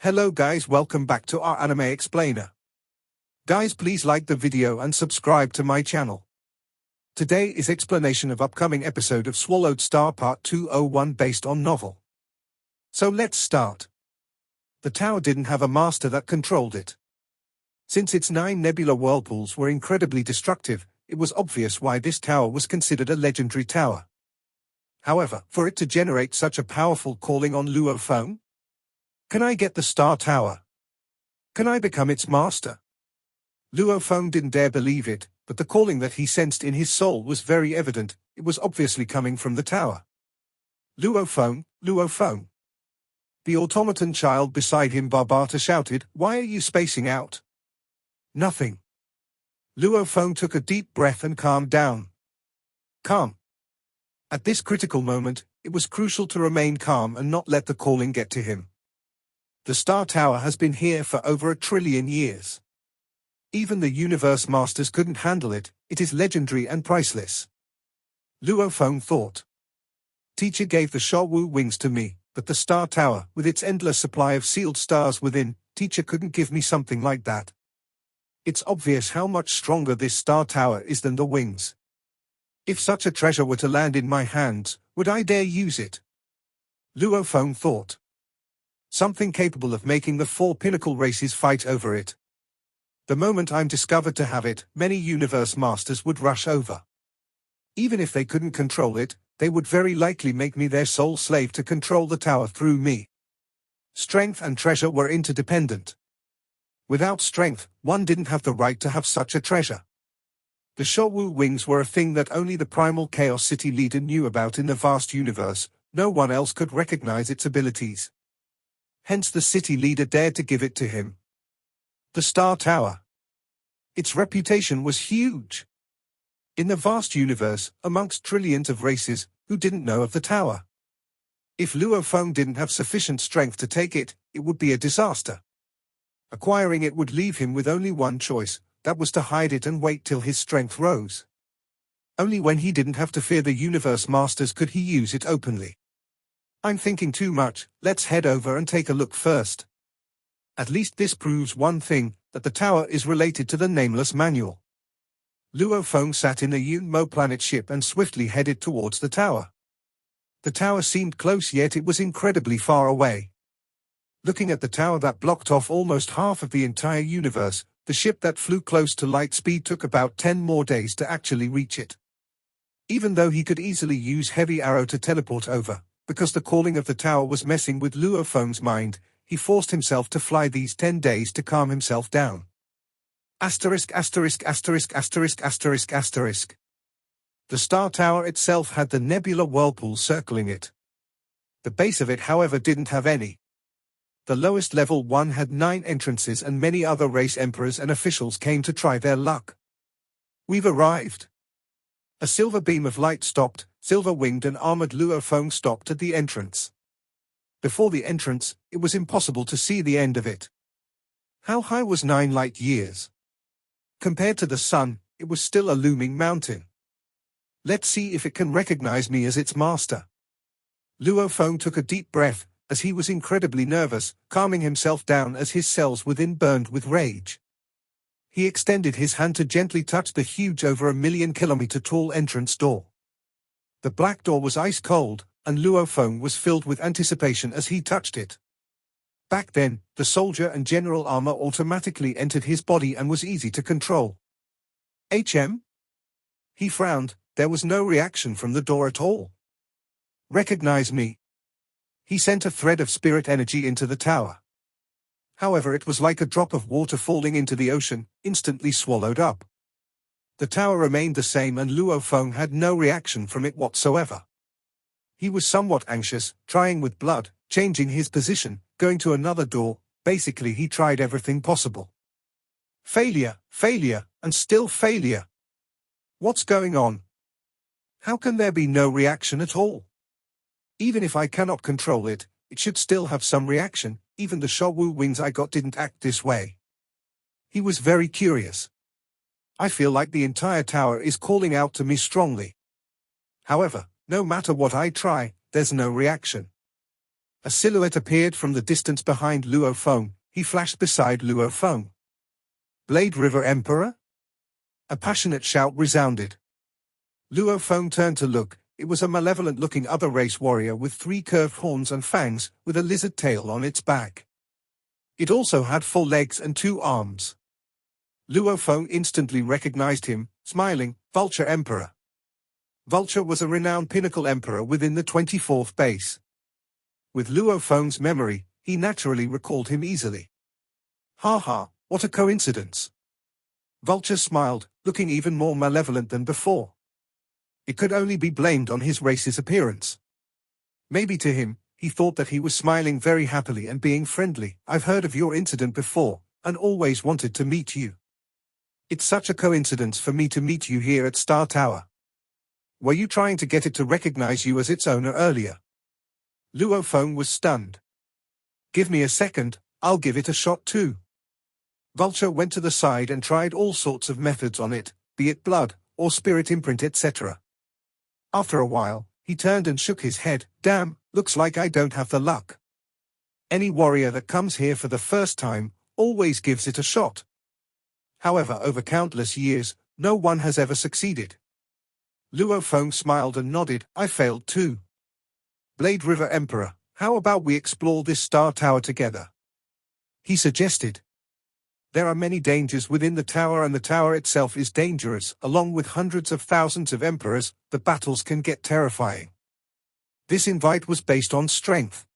Hello guys, welcome back to our anime explainer. Guys, please like the video and subscribe to my channel. Today is explanation of upcoming episode of Swallowed Star Part 201 based on novel. So let's start. The tower didn't have a master that controlled it. Since its 9 nebula whirlpools were incredibly destructive, it was obvious why this tower was considered a legendary tower. However, for it to generate such a powerful calling on Luo Feng? Can I get the Star Tower? Can I become its master? Luo Feng didn't dare believe it, but the calling that he sensed in his soul was very evident. It was obviously coming from the tower. Luo Feng, Luo Feng. The automaton child beside him Barbata shouted, "Why are you spacing out?" Nothing. Luo Feng took a deep breath and calmed down. Calm. At this critical moment, it was crucial to remain calm and not let the calling get to him. The Star Tower has been here for over 1 trillion years. Even the Universe Masters couldn't handle it. It is legendary and priceless. Luo Feng thought. Teacher gave the Shawu wings to me, but the Star Tower, with its endless supply of sealed stars within, teacher couldn't give me something like that. It's obvious how much stronger this Star Tower is than the wings. If such a treasure were to land in my hands, would I dare use it? Luo Feng thought. Something capable of making the 4 pinnacle races fight over it. The moment I'm discovered to have it, many Universe Masters would rush over. Even if they couldn't control it, they would very likely make me their sole slave to control the tower through me. Strength and treasure were interdependent. Without strength, one didn't have the right to have such a treasure. The Shawu wings were a thing that only the primal Chaos City leader knew about in the vast universe. No one else could recognize its abilities. Hence the city leader dared to give it to him. The Star Tower. Its reputation was huge. In the vast universe, amongst trillions of races, who didn't know of the tower? If Luo Feng didn't have sufficient strength to take it, it would be a disaster. Acquiring it would leave him with only one choice, that was to hide it and wait till his strength rose. Only when he didn't have to fear the Universe Masters could he use it openly. I'm thinking too much, let's head over and take a look first. At least this proves one thing, that the tower is related to the Nameless Manual. Luo Feng sat in the Yunmo planet ship and swiftly headed towards the tower. The tower seemed close, yet it was incredibly far away. Looking at the tower that blocked off almost half of the entire universe, the ship that flew close to light speed took about 10 more days to actually reach it. Even though he could easily use Heavy Arrow to teleport over, because the calling of the tower was messing with Luo Feng's mind, he forced himself to fly these 10 days to calm himself down. Asterisk asterisk asterisk asterisk asterisk asterisk. The Star Tower itself had the nebula whirlpool circling it. The base of it, however, didn't have any. The lowest level one had 9 entrances, and many other race emperors and officials came to try their luck. We've arrived. A silver beam of light stopped. Silver-winged and armored Luo Feng stopped at the entrance. Before the entrance, it was impossible to see the end of it. How high was 9 light years? Compared to the sun, it was still a looming mountain. Let's see if it can recognize me as its master. Luo Feng took a deep breath, as he was incredibly nervous, calming himself down as his cells within burned with rage. He extended his hand to gently touch the huge, over 1 million kilometer tall entrance door. The black door was ice cold, and Luo Feng was filled with anticipation as he touched it. Back then, the soldier and general armor automatically entered his body and was easy to control. HM? He frowned. There was no reaction from the door at all. Recognize me. He sent a thread of spirit energy into the tower. However, it was like a drop of water falling into the ocean, instantly swallowed up. The tower remained the same, and Luo Feng had no reaction from it whatsoever. He was somewhat anxious, trying with blood, changing his position, going to another door. Basically, he tried everything possible. Failure, failure, and still failure. What's going on? How can there be no reaction at all? Even if I cannot control it, it should still have some reaction. Even the Shawu wings I got didn't act this way. He was very curious. I feel like the entire tower is calling out to me strongly. However, no matter what I try, there's no reaction. A silhouette appeared from the distance behind Luo Feng. He flashed beside Luo Feng. Blade River Emperor? A passionate shout resounded. Luo Feng turned to look. It was a malevolent-looking other race warrior with 3 curved horns and fangs, with a lizard tail on its back. It also had 4 legs and 2 arms. Luo Feng instantly recognized him, smiling. Vulture Emperor. Vulture was a renowned pinnacle emperor within the 24th base. With Luo Feng's memory, he naturally recalled him easily. Ha ha, what a coincidence. Vulture smiled, looking even more malevolent than before. It could only be blamed on his race's appearance. Maybe to him, he thought that he was smiling very happily and being friendly. I've heard of your incident before, and always wanted to meet you. It's such a coincidence for me to meet you here at Star Tower. Were you trying to get it to recognize you as its owner earlier? Luo Feng was stunned. Give me a second, I'll give it a shot too. Vulture went to the side and tried all sorts of methods on it, be it blood, or spirit imprint etc. After a while, he turned and shook his head. Damn, looks like I don't have the luck. Any warrior that comes here for the first time, always gives it a shot. However, over countless years, no one has ever succeeded. Luo Feng smiled and nodded. I failed too. Blade River Emperor, how about we explore this Star Tower together? He suggested. There are many dangers within the tower and the tower itself is dangerous. Along with hundreds of thousands of emperors, the battles can get terrifying. This invite was based on strength.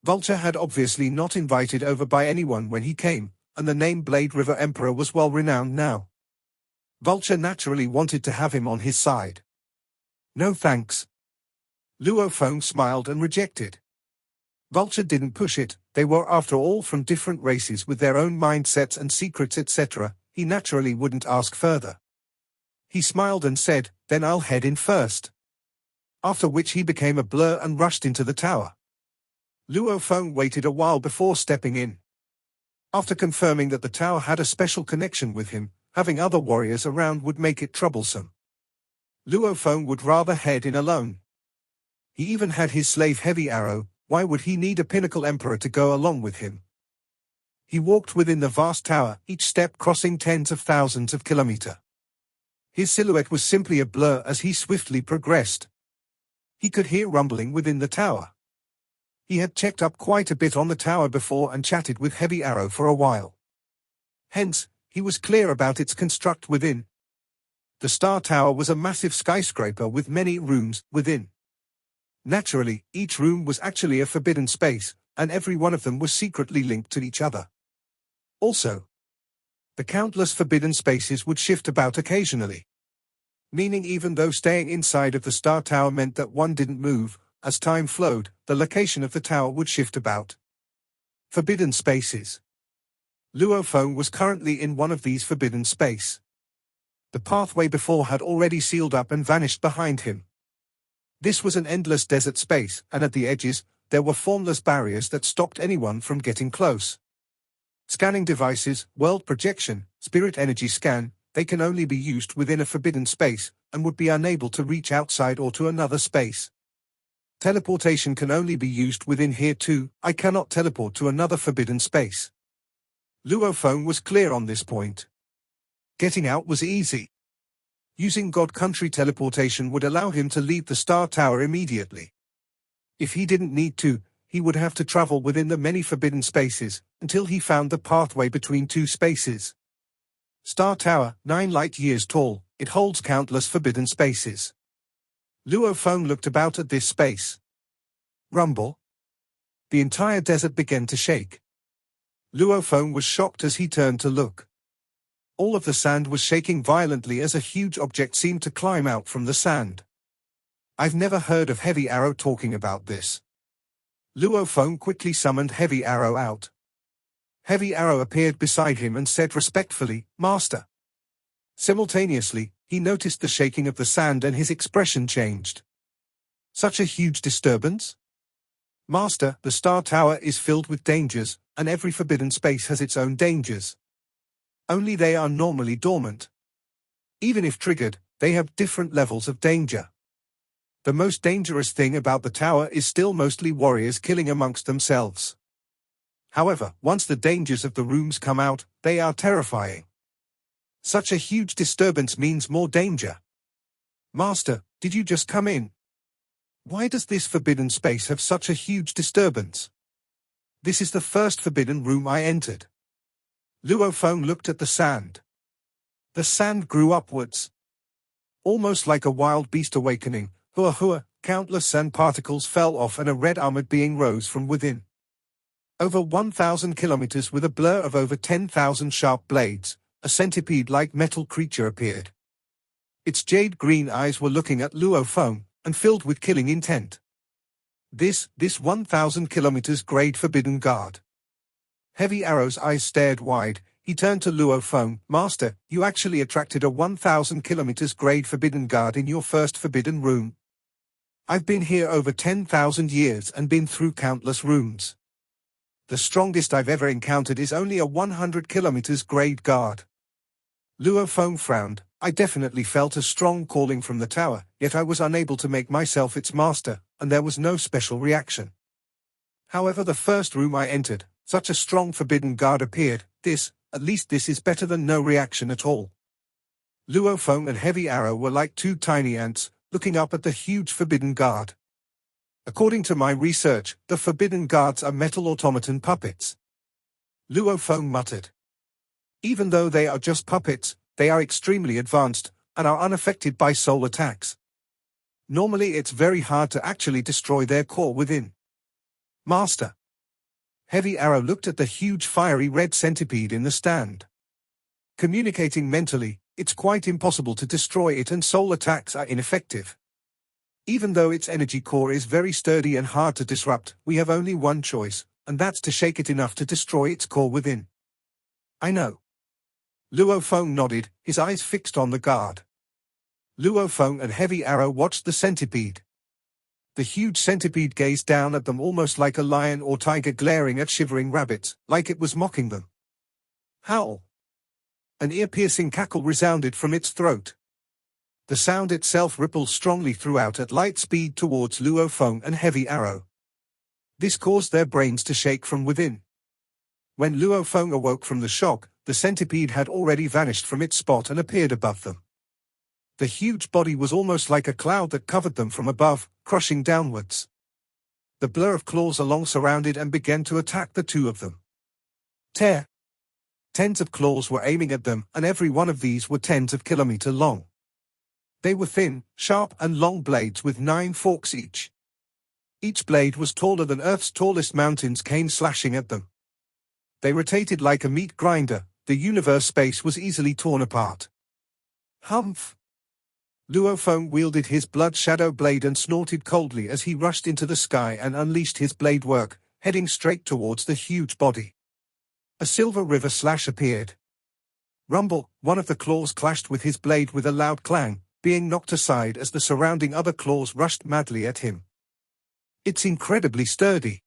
Vulture had obviously not invited over by anyone when he came, and the name Blade River Emperor was well renowned now. Vulture naturally wanted to have him on his side. No thanks. Luo Feng smiled and rejected. Vulture didn't push it. They were after all from different races with their own mindsets and secrets etc. He naturally wouldn't ask further. He smiled and said, then I'll head in first. After which he became a blur and rushed into the tower. Luo Feng waited a while before stepping in. After confirming that the tower had a special connection with him, having other warriors around would make it troublesome. Luo Feng would rather head in alone. He even had his slave Heavy Arrow. Why would he need a pinnacle emperor to go along with him? He walked within the vast tower, each step crossing tens of thousands of kilometers. His silhouette was simply a blur as he swiftly progressed. He could hear rumbling within the tower. He had checked up quite a bit on the tower before and chatted with Heavy Arrow for a while. Hence, he was clear about its construct within. The Star Tower was a massive skyscraper with many rooms within. Naturally, each room was actually a forbidden space, and every one of them was secretly linked to each other. Also, the countless forbidden spaces would shift about occasionally. Meaning even though staying inside of the Star Tower meant that one didn't move, as time flowed, the location of the tower would shift about. Forbidden spaces. Luo Feng was currently in one of these forbidden space. The pathway before had already sealed up and vanished behind him. This was an endless desert space, and at the edges, there were formless barriers that stopped anyone from getting close. Scanning devices, world projection, spirit energy scan, they can only be used within a forbidden space, and would be unable to reach outside or to another space. Teleportation can only be used within here too. I cannot teleport to another forbidden space. Luo Feng was clear on this point. Getting out was easy. Using God Country teleportation would allow him to leave the Star Tower immediately. If he didn't need to, he would have to travel within the many forbidden spaces, until he found the pathway between 2 spaces. Star Tower, 9 light-years tall, it holds countless forbidden spaces. Luo Feng looked about at this space. Rumble. The entire desert began to shake. Luo Feng was shocked as he turned to look. All of the sand was shaking violently as a huge object seemed to climb out from the sand. I've never heard of Heavy Arrow talking about this. Luo Feng quickly summoned Heavy Arrow out. Heavy Arrow appeared beside him and said respectfully, Master. Simultaneously, he noticed the shaking of the sand and his expression changed. Such a huge disturbance? Master, the Star Tower is filled with dangers, and every forbidden space has its own dangers. Only they are normally dormant. Even if triggered, they have different levels of danger. The most dangerous thing about the tower is still mostly warriors killing amongst themselves. However, once the dangers of the rooms come out, they are terrifying. Such a huge disturbance means more danger. Master, did you just come in? Why does this forbidden space have such a huge disturbance? This is the first forbidden room I entered. Luo Feng looked at the sand. The sand grew upwards. Almost like a wild beast awakening, hua hua, countless sand particles fell off and a red armored being rose from within. Over 1,000 kilometers with a blur of over 10,000 sharp blades, a centipede-like metal creature appeared. Its jade-green eyes were looking at Luo Feng, and filled with killing intent. This 1,000 kilometers grade forbidden guard. Heavy Arrow's eyes stared wide. He turned to Luo Feng. Master, you actually attracted a 1,000 kilometers grade forbidden guard in your first forbidden room. I've been here over 10,000 years and been through countless rooms. The strongest I've ever encountered is only a 100 kilometers grade guard. Luo Feng frowned. I definitely felt a strong calling from the tower, yet I was unable to make myself its master, and there was no special reaction. However, the first room I entered, such a strong forbidden guard appeared. At least this is better than no reaction at all. Luo Feng and Heavy Arrow were like two tiny ants, looking up at the huge forbidden guard. According to my research, the forbidden guards are metal automaton puppets. Luo Feng muttered. Even though they are just puppets, they are extremely advanced, and are unaffected by soul attacks. Normally it's very hard to actually destroy their core within. Master. Heavy Arrow looked at the huge fiery red centipede in the stand. Communicating mentally, it's quite impossible to destroy it and soul attacks are ineffective. Even though its energy core is very sturdy and hard to disrupt, we have only one choice, and that's to shake it enough to destroy its core within. I know. Luo Feng nodded, his eyes fixed on the guard. Luo Feng and Heavy Arrow watched the centipede. The huge centipede gazed down at them almost like a lion or tiger glaring at shivering rabbits, like it was mocking them. Howl! An ear-piercing cackle resounded from its throat. The sound itself rippled strongly throughout at light speed towards Luo Feng and Heavy Arrow. This caused their brains to shake from within. When Luo Feng awoke from the shock, the centipede had already vanished from its spot and appeared above them. The huge body was almost like a cloud that covered them from above, crushing downwards. The blur of claws along surrounded and began to attack the two of them. Tear! Tens of claws were aiming at them, and every one of these were tens of kilometers long. They were thin, sharp and long blades with 9 forks each. Each blade was taller than Earth's tallest mountains came slashing at them. They rotated like a meat grinder. The universe space was easily torn apart. Humph! Luo Feng wielded his blood shadow blade and snorted coldly as he rushed into the sky and unleashed his blade work, heading straight towards the huge body. A silver river slash appeared. Rumble! One of the claws clashed with his blade with a loud clang, being knocked aside as the surrounding other claws rushed madly at him. It's incredibly sturdy.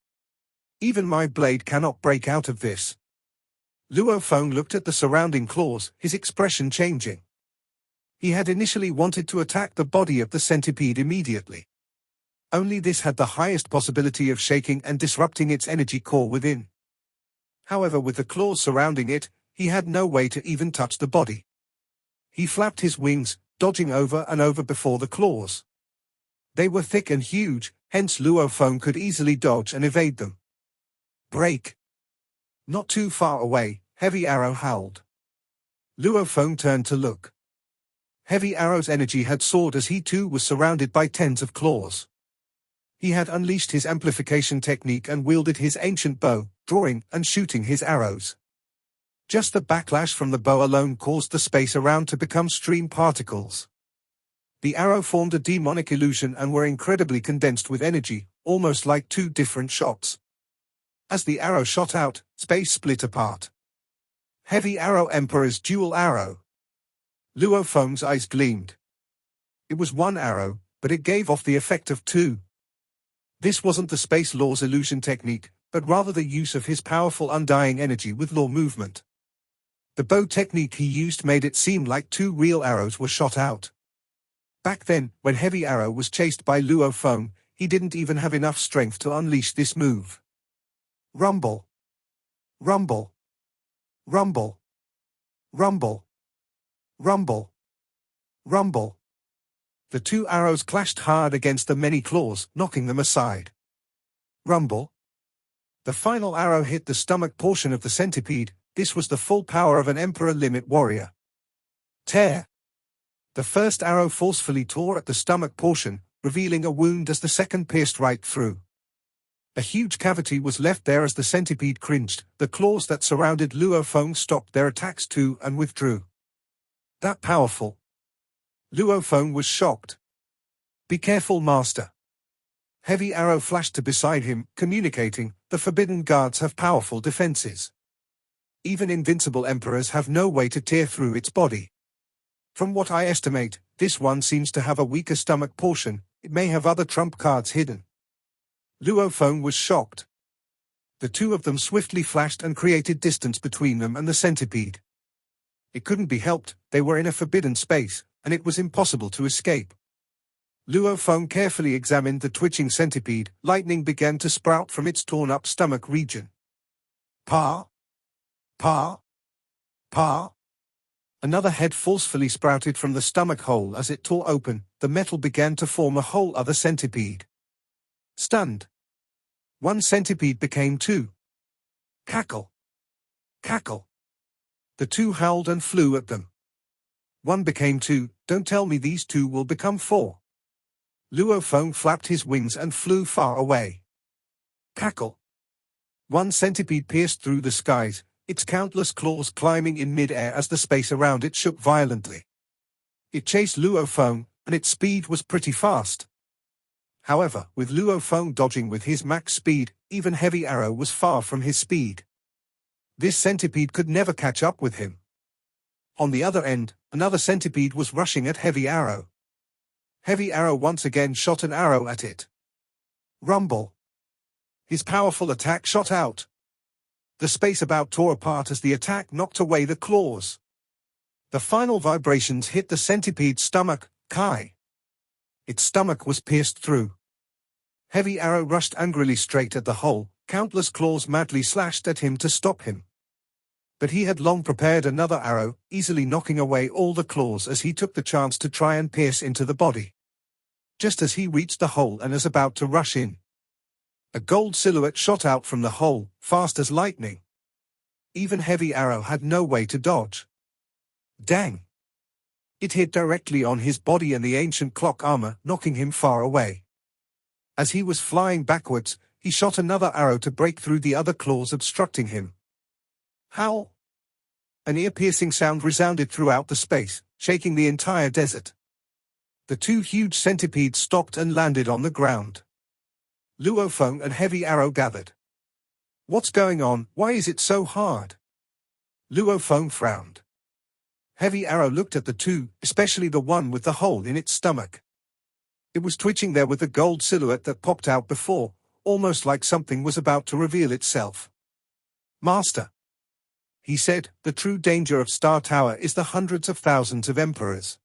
Even my blade cannot break out of this. Luo Feng looked at the surrounding claws, his expression changing. He had initially wanted to attack the body of the centipede immediately. Only this had the highest possibility of shaking and disrupting its energy core within. However, with the claws surrounding it, he had no way to even touch the body. He flapped his wings, dodging over and over before the claws. They were thick and huge, hence Luo Feng could easily dodge and evade them. Break! Not too far away, Heavy Arrow howled. Luo Feng turned to look. Heavy Arrow's energy had soared as he too was surrounded by tens of claws. He had unleashed his amplification technique and wielded his ancient bow, drawing and shooting his arrows. Just the backlash from the bow alone caused the space around to become stream particles. The arrow formed a demonic illusion and were incredibly condensed with energy, almost like two different shots. As the arrow shot out, space split apart. Heavy Arrow Emperor's dual arrow. Luo Feng's eyes gleamed. It was one arrow, but it gave off the effect of two. This wasn't the space law's illusion technique, but rather the use of his powerful undying energy with law movement. The bow technique he used made it seem like two real arrows were shot out. Back then, when Heavy Arrow was chased by Luo Feng, he didn't even have enough strength to unleash this move. Rumble. Rumble. Rumble. Rumble. Rumble. Rumble. The two arrows clashed hard against the many claws, knocking them aside. Rumble. The final arrow hit the stomach portion of the centipede. This was the full power of an Emperor Limit warrior. Tear. The first arrow forcefully tore at the stomach portion, revealing a wound as the second pierced right through. A huge cavity was left there as the centipede cringed. The claws that surrounded Luo Feng stopped their attacks too and withdrew. That powerful? Luo Feng was shocked. Be careful, master. Heavy Arrow flashed to beside him, communicating, the Forbidden Guards have powerful defenses. Even invincible emperors have no way to tear through its body. From what I estimate, this one seems to have a weaker stomach portion. It may have other trump cards hidden. Luo Feng was shocked. The two of them swiftly flashed and created distance between them and the centipede. It couldn't be helped, they were in a forbidden space, and it was impossible to escape. Luo Feng carefully examined the twitching centipede. Lightning began to sprout from its torn-up stomach region. Pa! Pa! Pa! Another head forcefully sprouted from the stomach hole. As it tore open, the metal began to form a whole other centipede. Stunned. One centipede became two. Cackle. Cackle. The two howled and flew at them. One became two. Don't tell me these two will become four. Luo Feng flapped his wings and flew far away. Cackle. One centipede pierced through the skies, its countless claws climbing in mid-air as the space around it shook violently. It chased Luo Feng, and its speed was pretty fast. However, with Luo Feng dodging with his max speed, even Heavy Arrow was far from his speed. This centipede could never catch up with him. On the other end, another centipede was rushing at Heavy Arrow. Heavy Arrow once again shot an arrow at it. Rumble. His powerful attack shot out. The space about tore apart as the attack knocked away the claws. The final vibrations hit the centipede's stomach. Kai. Its stomach was pierced through. Heavy Arrow rushed angrily straight at the hole. Countless claws madly slashed at him to stop him. But he had long prepared another arrow, easily knocking away all the claws as he took the chance to try and pierce into the body. Just as he reached the hole and was about to rush in, a gold silhouette shot out from the hole, fast as lightning. Even Heavy Arrow had no way to dodge. Dang! It hit directly on his body and the ancient clock armor, knocking him far away. As he was flying backwards, he shot another arrow to break through the other claws obstructing him. Howl! An ear-piercing sound resounded throughout the space, shaking the entire desert. The two huge centipedes stopped and landed on the ground. Luo Feng and Heavy Arrow gathered. What's going on? Why is it so hard? Luo Feng frowned. Heavy Arrow looked at the two, especially the one with the hole in its stomach. It was twitching there with the gold silhouette that popped out before, almost like something was about to reveal itself. Master, he said, the true danger of Star Tower is the hundreds of thousands of emperors.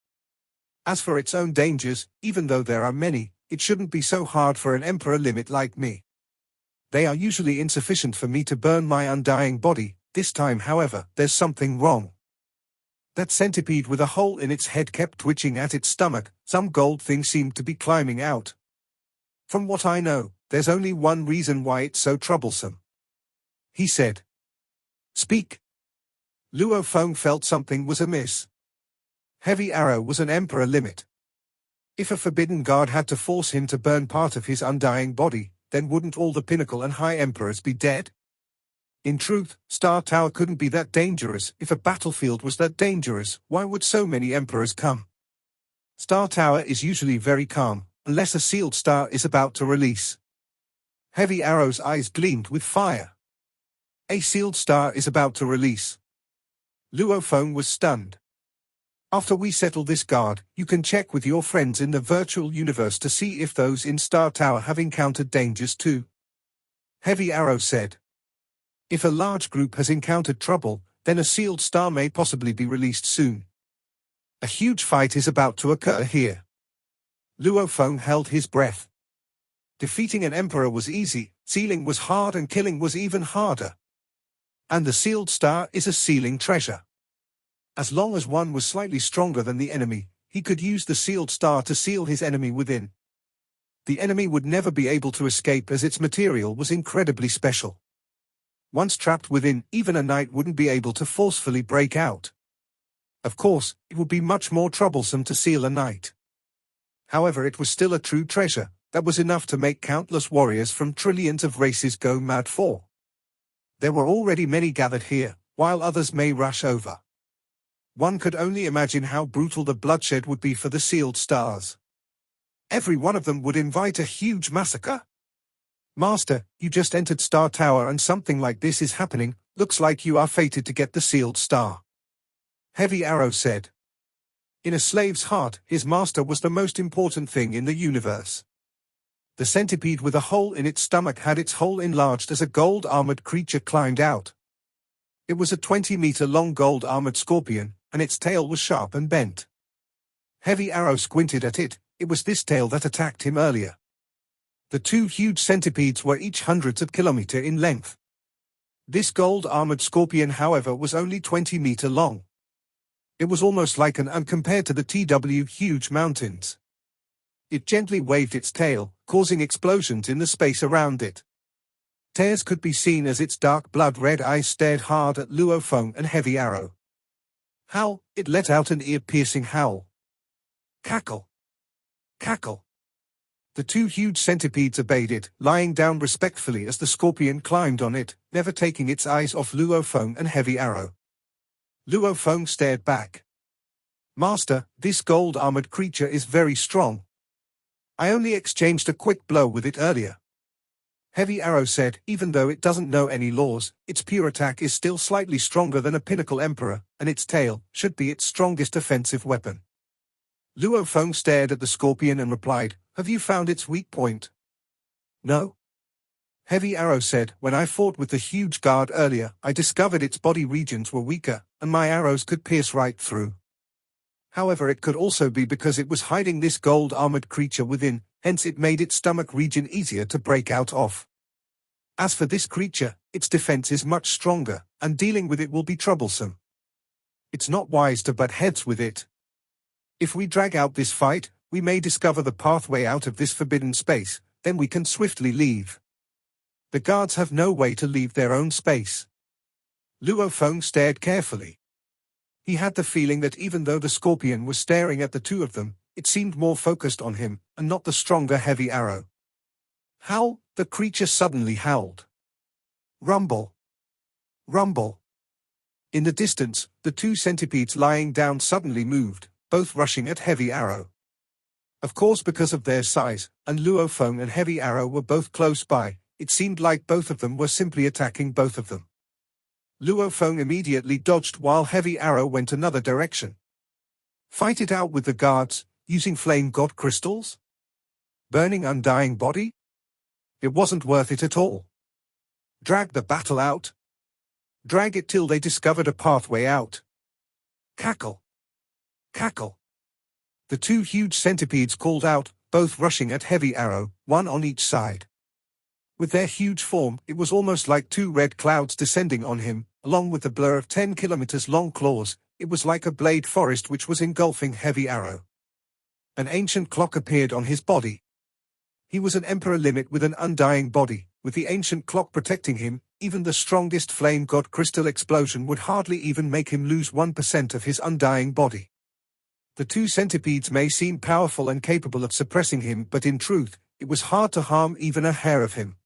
As for its own dangers, even though there are many, it shouldn't be so hard for an emperor limit like me. They are usually insufficient for me to burn my undying body. This time, however, there's something wrong. That centipede with a hole in its head kept twitching at its stomach. Some gold thing seemed to be climbing out. From what I know, there's only one reason why it's so troublesome. He said. Speak. Luo Feng felt something was amiss. Heavy Arrow was an emperor limit. If a forbidden guard had to force him to burn part of his undying body, then wouldn't all the pinnacle and high emperors be dead? In truth, Star Tower couldn't be that dangerous. If a battlefield was that dangerous, why would so many emperors come? Star Tower is usually very calm, unless a sealed star is about to release. Heavy Arrow's eyes gleamed with fire. A sealed star is about to release. Luo Feng was stunned. After we settle this guard, you can check with your friends in the virtual universe to see if those in Star Tower have encountered dangers too. Heavy Arrow said. If a large group has encountered trouble, then a sealed star may possibly be released soon. A huge fight is about to occur here. Luo Feng held his breath. Defeating an emperor was easy, sealing was hard, and killing was even harder. And the sealed star is a sealing treasure. As long as one was slightly stronger than the enemy, he could use the sealed star to seal his enemy within. The enemy would never be able to escape as its material was incredibly special. Once trapped within, even a knight wouldn't be able to forcefully break out. Of course, it would be much more troublesome to seal a knight. However, it was still a true treasure that was enough to make countless warriors from trillions of races go mad for. There were already many gathered here, while others may rush over. One could only imagine how brutal the bloodshed would be for the sealed stars. Every one of them would invite a huge massacre. Master, you just entered Star Tower and something like this is happening. Looks like you are fated to get the sealed star. Heavy Arrow said. In a slave's heart, his master was the most important thing in the universe. The centipede with a hole in its stomach had its hole enlarged as a gold-armored creature climbed out. It was a 20-meter-long gold-armored scorpion, and its tail was sharp and bent. Heavy Arrow squinted at it. It was this tail that attacked him earlier. The two huge centipedes were each hundreds of kilometers in length. This gold-armored scorpion, however, was only 20 meters long. It was almost like an ant compared to the huge mountains. It gently waved its tail, causing explosions in the space around it. Tears could be seen as its dark blood-red eyes stared hard at Luo Feng and Heavy Arrow. Howl! It let out an ear-piercing howl. Cackle! Cackle! The two huge centipedes obeyed it, lying down respectfully as the scorpion climbed on it, never taking its eyes off Luo Feng and Heavy Arrow. Luo Feng stared back. Master, this gold-armored creature is very strong. I only exchanged a quick blow with it earlier. Heavy Arrow said, even though it doesn't know any laws, its pure attack is still slightly stronger than a pinnacle emperor, and its tail should be its strongest offensive weapon. Luo Feng stared at the scorpion and replied, have you found its weak point? No. Heavy Arrow said, when I fought with the huge guard earlier, I discovered its body regions were weaker, and my arrows could pierce right through. However, it could also be because it was hiding this gold-armored creature within, hence it made its stomach region easier to break out of. As for this creature, its defense is much stronger, and dealing with it will be troublesome. It's not wise to butt heads with it. If we drag out this fight, we may discover the pathway out of this forbidden space, then we can swiftly leave. The guards have no way to leave their own space. Luo Feng stared carefully. He had the feeling that even though the scorpion was staring at the two of them, it seemed more focused on him, and not the stronger Heavy Arrow. Howl! The creature suddenly howled. Rumble! Rumble! In the distance, the two centipedes lying down suddenly moved, both rushing at Heavy Arrow. Of course, because of their size, and Luo Feng and Heavy Arrow were both close by, it seemed like both of them were simply attacking both of them. Luo Feng immediately dodged while Heavy Arrow went another direction. Fight it out with the guards, using flame god crystals? Burning undying body? It wasn't worth it at all. Drag the battle out. Drag it till they discovered a pathway out. Cackle! Cackle! The two huge centipedes called out, both rushing at Heavy Arrow, one on each side. With their huge form, it was almost like two red clouds descending on him, along with the blur of 10 kilometers long claws. It was like a blade forest which was engulfing Heavy Arrow. An ancient clock appeared on his body. He was an emperor limit with an undying body. With the ancient clock protecting him, even the strongest flame god crystal explosion would hardly even make him lose 1% of his undying body. The two centipedes may seem powerful and capable of suppressing him, but in truth, it was hard to harm even a hair of him.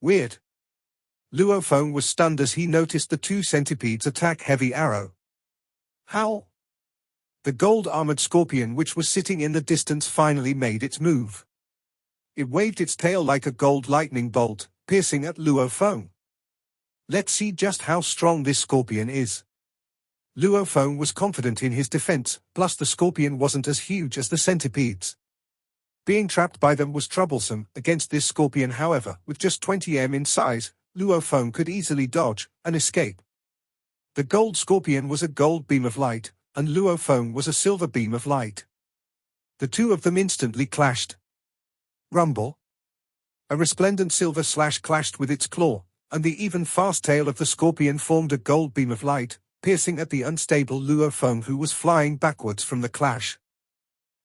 Weird. Luo Feng was stunned as he noticed the two centipedes attack Heavy Arrow. Howl! The gold-armored scorpion which was sitting in the distance finally made its move. It waved its tail like a gold lightning bolt, piercing at Luo Feng. Let's see just how strong this scorpion is. Luo Feng was confident in his defense, plus the scorpion wasn't as huge as the centipedes. Being trapped by them was troublesome. Against this scorpion, however, with just 20 m in size, Luo Feng could easily dodge and escape. The gold scorpion was a gold beam of light, and Luo Feng was a silver beam of light. The two of them instantly clashed. Rumble. A resplendent silver slash clashed with its claw, and the even fast tail of the scorpion formed a gold beam of light, piercing at the unstable Luo Feng, who was flying backwards from the clash.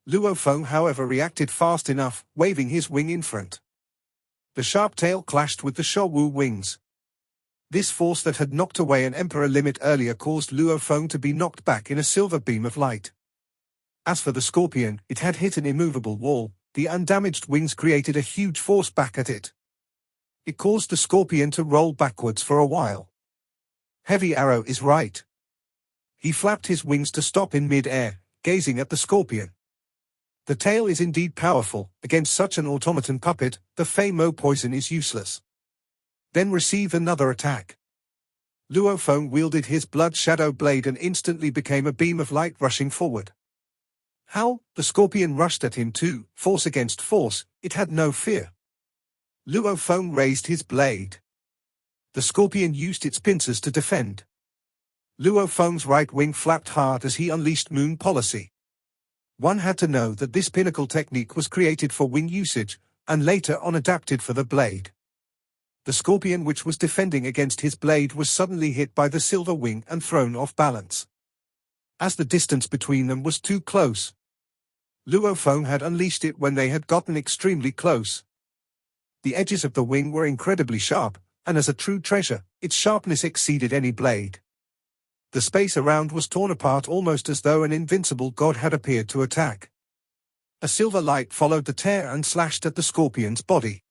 Luo Feng, however, reacted fast enough, waving his wing in front. The sharp tail clashed with the Shou wings. This force that had knocked away an emperor limit earlier caused Luo Feng to be knocked back in a silver beam of light. As for the scorpion, it had hit an immovable wall. The undamaged wings created a huge force back at it. It caused the scorpion to roll backwards for a while. Heavy Arrow is right. He flapped his wings to stop in mid-air, gazing at the scorpion. The tail is indeed powerful. Against such an automaton puppet, the Fei Mo poison is useless. Then receive another attack. Luo Feng wielded his blood shadow blade and instantly became a beam of light rushing forward. How? The scorpion rushed at him too, force against force. It had no fear. Luo Feng raised his blade. The scorpion used its pincers to defend. Luo Feng's right wing flapped hard as he unleashed Moon Policy. One had to know that this pinnacle technique was created for wing usage, and later on adapted for the blade. The scorpion, which was defending against his blade, was suddenly hit by the silver wing and thrown off balance. As the distance between them was too close, Luo Feng had unleashed it when they had gotten extremely close. The edges of the wing were incredibly sharp, and as a true treasure, its sharpness exceeded any blade. The space around was torn apart almost as though an invincible god had appeared to attack. A silver light followed the tear and slashed at the scorpion's body.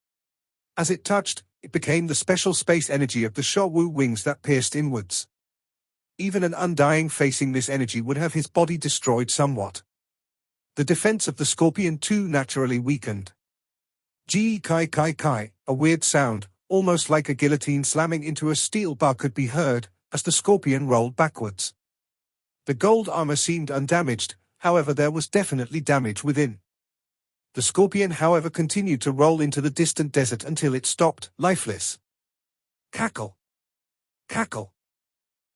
As it touched, it became the special space energy of the Shou wings that pierced inwards. Even an undying facing this energy would have his body destroyed somewhat. The defense of the scorpion too naturally weakened. Ji kai kai kai, a weird sound, almost like a guillotine slamming into a steel bar, could be heard, as the scorpion rolled backwards. The gold armor seemed undamaged, however there was definitely damage within. The scorpion, however, continued to roll into the distant desert until it stopped, lifeless. Cackle! Cackle!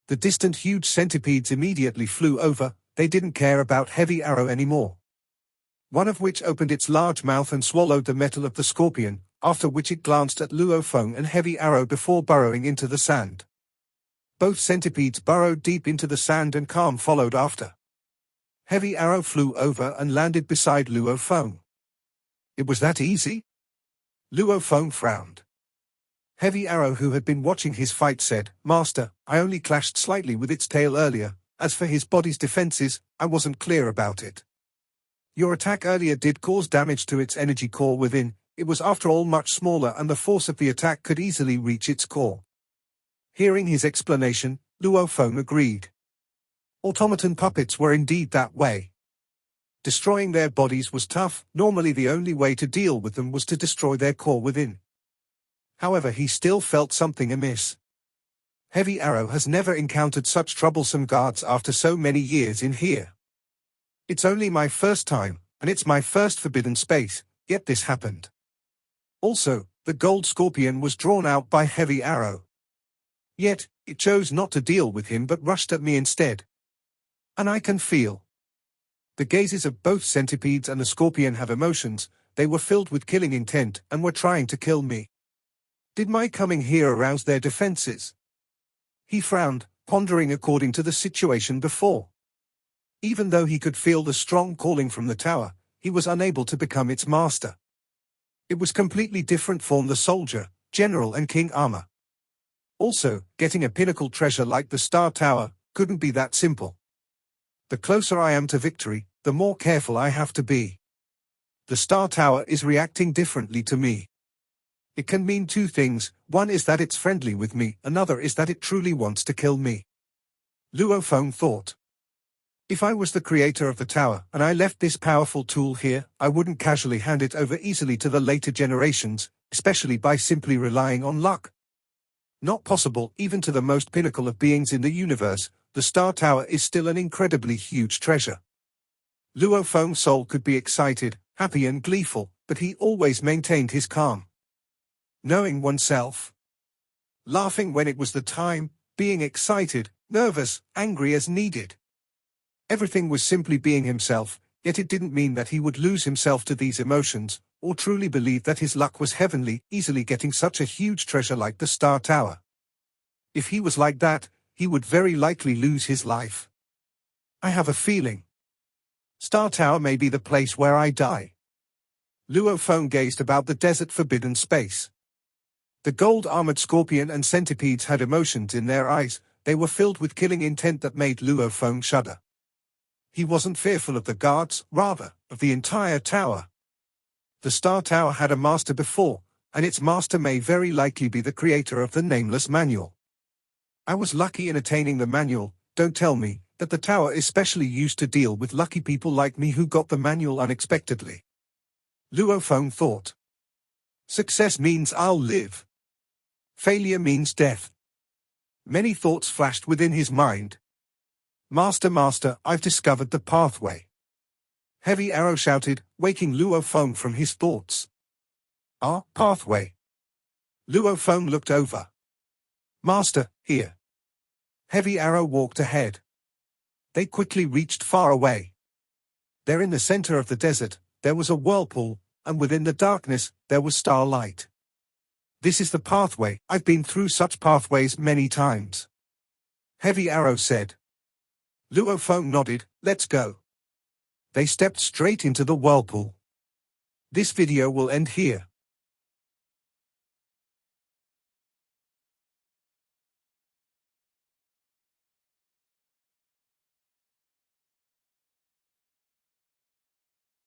The distant huge centipedes immediately flew over. They didn't care about Heavy Arrow anymore. One of which opened its large mouth and swallowed the metal of the scorpion, after which it glanced at Luo Feng and Heavy Arrow before burrowing into the sand. Both centipedes burrowed deep into the sand and calm followed after. Heavy Arrow flew over and landed beside Luo Feng. It was that easy? Luo Feng frowned. Heavy Arrow, who had been watching his fight, said, "Master, I only clashed slightly with its tail earlier. As for his body's defenses, I wasn't clear about it. Your attack earlier did cause damage to its energy core within. It was after all much smaller and the force of the attack could easily reach its core." Hearing his explanation, Luo Feng agreed. Automaton puppets were indeed that way. Destroying their bodies was tough. Normally the only way to deal with them was to destroy their core within. However, he still felt something amiss. Heavy Arrow has never encountered such troublesome guards after so many years in here. It's only my first time, and it's my first forbidden space, yet this happened. Also, the gold scorpion was drawn out by Heavy Arrow. Yet, it chose not to deal with him but rushed at me instead. And I can feel. The gazes of both centipedes and the scorpion have emotions. They were filled with killing intent and were trying to kill me. Did my coming here arouse their defenses? He frowned, pondering according to the situation before. Even though he could feel the strong calling from the tower, he was unable to become its master. It was completely different from the soldier, general and king armor. Also, getting a pinnacle treasure like the Star Tower couldn't be that simple. The closer I am to victory, the more careful I have to be. The Star Tower is reacting differently to me. It can mean two things. One is that it's friendly with me, another is that it truly wants to kill me. Luo Feng thought. If I was the creator of the tower and I left this powerful tool here, I wouldn't casually hand it over easily to the later generations, especially by simply relying on luck. Not possible even to the most pinnacle of beings in the universe. The Star Tower is still an incredibly huge treasure. Luo Feng's soul could be excited, happy and gleeful, but he always maintained his calm. Knowing oneself. Laughing when it was the time, being excited, nervous, angry as needed. Everything was simply being himself. Yet it didn't mean that he would lose himself to these emotions, or truly believe that his luck was heavenly, easily getting such a huge treasure like the Star Tower. If he was like that, he would very likely lose his life. I have a feeling. Star Tower may be the place where I die. Luo Feng gazed about the desert forbidden space. The gold-armored scorpion and centipedes had emotions in their eyes. They were filled with killing intent that made Luo Feng shudder. He wasn't fearful of the guards, rather, of the entire tower. The Star Tower had a master before, and its master may very likely be the creator of the nameless manual. I was lucky in attaining the manual. Don't tell me that the tower is specially used to deal with lucky people like me who got the manual unexpectedly. Luo Feng thought. Success means I'll live. Failure means death. Many thoughts flashed within his mind. Master, I've discovered the pathway. Heavy Arrow shouted, waking Luo Feng from his thoughts. Ah, pathway. Luo Feng looked over. Master, here. Heavy Arrow walked ahead. They quickly reached far away. There in the center of the desert, there was a whirlpool, and within the darkness, there was starlight. This is the pathway. I've been through such pathways many times. Heavy Arrow said. Luo Feng nodded, let's go. They stepped straight into the whirlpool. This video will end here.